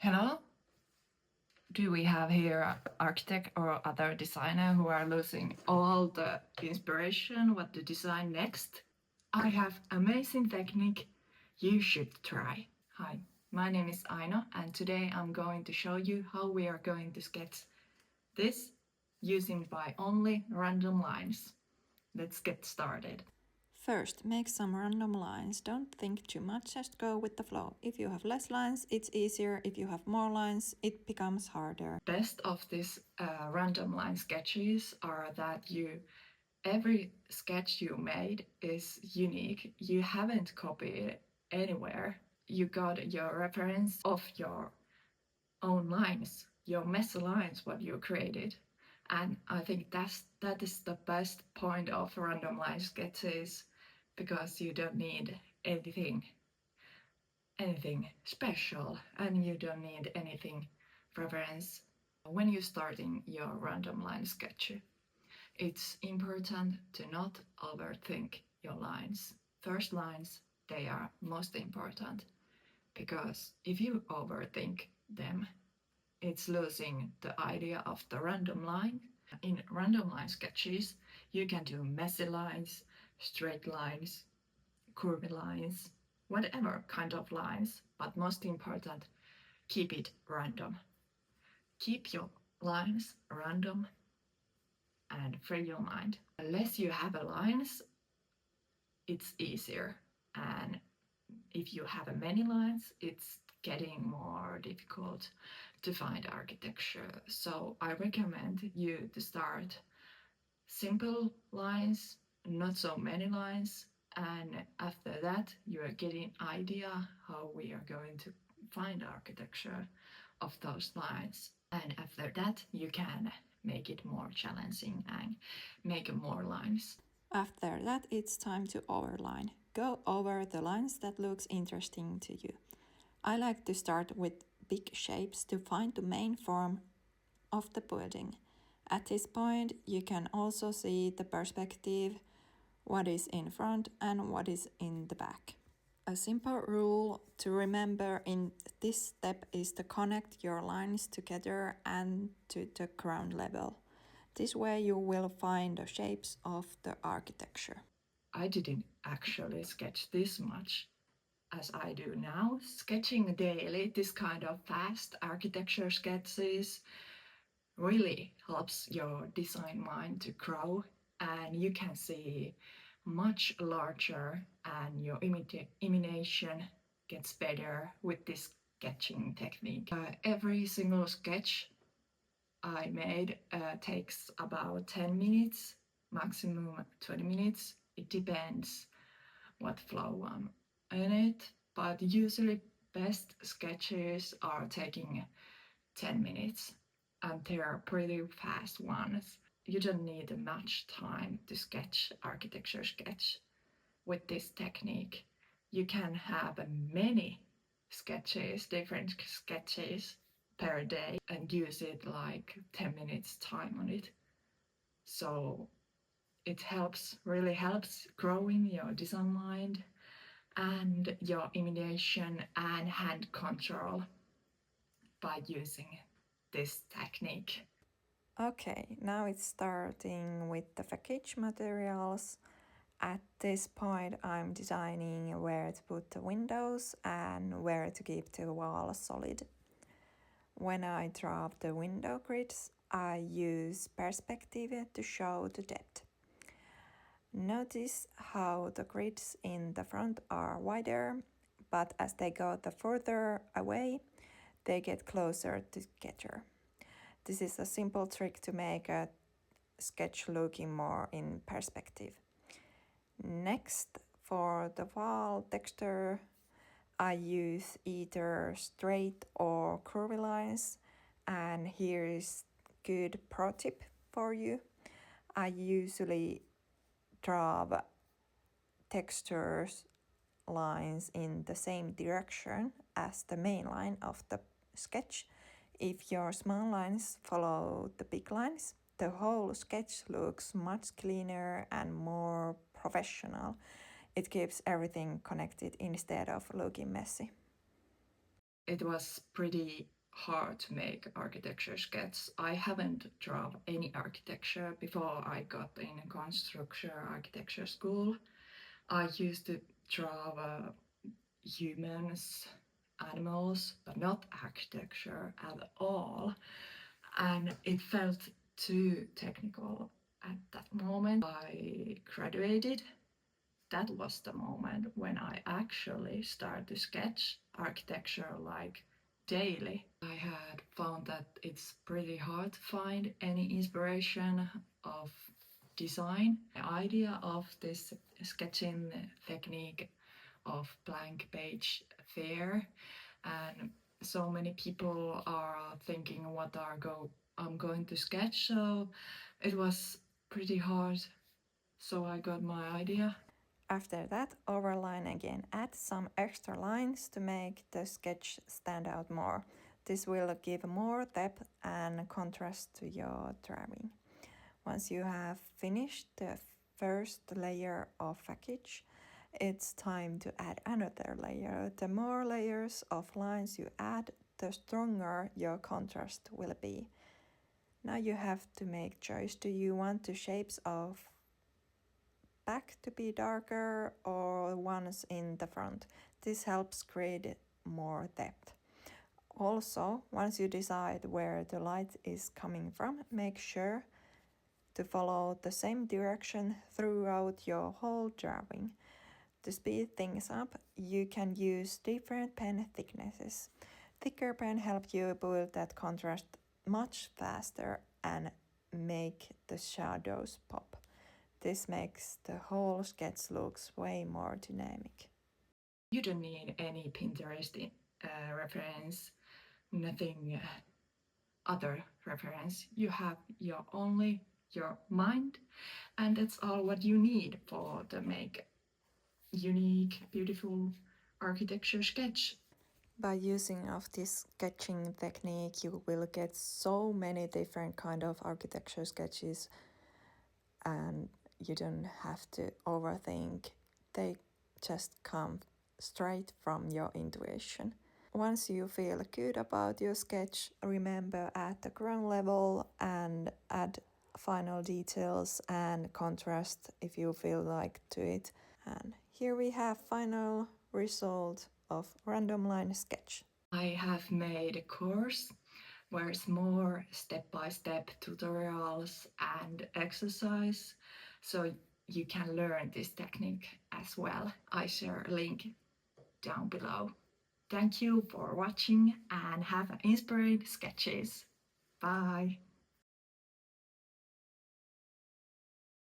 Hello? Do we have here an architect or other designer who are losing all the inspiration what to design next? I have amazing technique you should try. Hi, my name is Aino and today I'm going to show you how we are going to sketch this using by only random lines. Let's get started. First, make some random lines. Don't think too much, just go with the flow. If you have less lines, it's easier. If you have more lines, it becomes harder. Best of these random line sketches are that every sketch you made is unique. You haven't copied anywhere. You got your reference of your own lines, your messy lines, what you created. And I think that is the best point of random line sketches because you don't need anything special and you don't need anything reference when you're starting your random line sketch. It's important to not overthink your lines. First lines, they are most important because if you overthink them, it's losing the idea of the random line. In random line sketches, you can do messy lines, straight lines, curvy lines, whatever kind of lines, but most important, keep it random. Keep your lines random and free your mind. Unless you have a lines, it's easier. And if you have many lines, it's getting more difficult to find architecture. So I recommend you to start simple lines, not so many lines. And after that, you are getting idea how we are going to find architecture of those lines. And after that, you can make it more challenging and make more lines. After that, it's time to overline. Go over the lines that looks interesting to you. I like to start with big shapes to find the main form of the building. At this point, you can also see the perspective, what is in front and what is in the back. A simple rule to remember in this step is to connect your lines together and to the ground level. This way you will find the shapes of the architecture. I didn't actually sketch this much as I do now. Sketching daily, this kind of fast architecture sketches really helps your design mind to grow and you can see much larger and your imagination gets better with this sketching technique. Every single sketch I made takes about 10 minutes, maximum 20 minutes. It depends what flow I'm in it, but usually best sketches are taking 10 minutes and they are pretty fast ones. You don't need much time to sketch architecture sketch with this technique. You can have many sketches, different sketches per day and use it like 10 minutes time on it. So it really helps growing your design mind and your imagination and hand control by using this technique. Okay, now it's starting with the package materials. At this point, I'm designing where to put the windows and where to keep the wall solid. When I draw the window grids, I use perspective to show the depth. Notice how the grids in the front are wider, but as they go the further away, they get closer together. This is a simple trick to make a sketch looking more in perspective. Next, for the wall texture, I use either straight or curvy lines, and here is good pro tip for you. I usually draw textures lines in the same direction as the main line of the sketch. If your small lines follow the big lines, the whole sketch looks much cleaner and more professional. It keeps everything connected instead of looking messy. it was pretty hard to make architecture sketches. I haven't drawn any architecture before I got in a construction architecture school. I used to draw humans, animals, but not architecture at all. And it felt too technical at that moment. I graduated. That was the moment when I actually started to sketch architecture like daily. I had found that it's pretty hard to find any inspiration of design. The idea of this sketching technique of blank page fair, and so many people are thinking what I'm going to sketch, so it was pretty hard. So I got my idea. After that, overline again. Add some extra lines to make the sketch stand out more. This will give more depth and contrast to your drawing. Once you have finished the first layer of package, it's time to add another layer. The more layers of lines you add, the stronger your contrast will be. Now you have to make choice. Do you want the shapes of back to be darker or ones in the front? This helps create more depth. Also, once you decide where the light is coming from, make sure to follow the same direction throughout your whole drawing. To speed things up, you can use different pen thicknesses. Thicker pen help you build that contrast much faster and make the shadows pop. This makes the whole sketch looks way more dynamic. You don't need any Pinterest reference, nothing other reference. You have only your mind, and that's all what you need for the make unique, beautiful architecture sketch. By using of this sketching technique, you will get so many different kind of architecture sketches, and you don't have to overthink. They just come straight from your intuition. Once you feel good about your sketch, remember at the ground level and add final details and contrast if you feel like to it. And here we have final result of random line sketch. I have made a course where it's more step-by-step tutorials and exercise, so you can learn this technique as well. I share a link down below. Thank you for watching and have inspired sketches. Bye!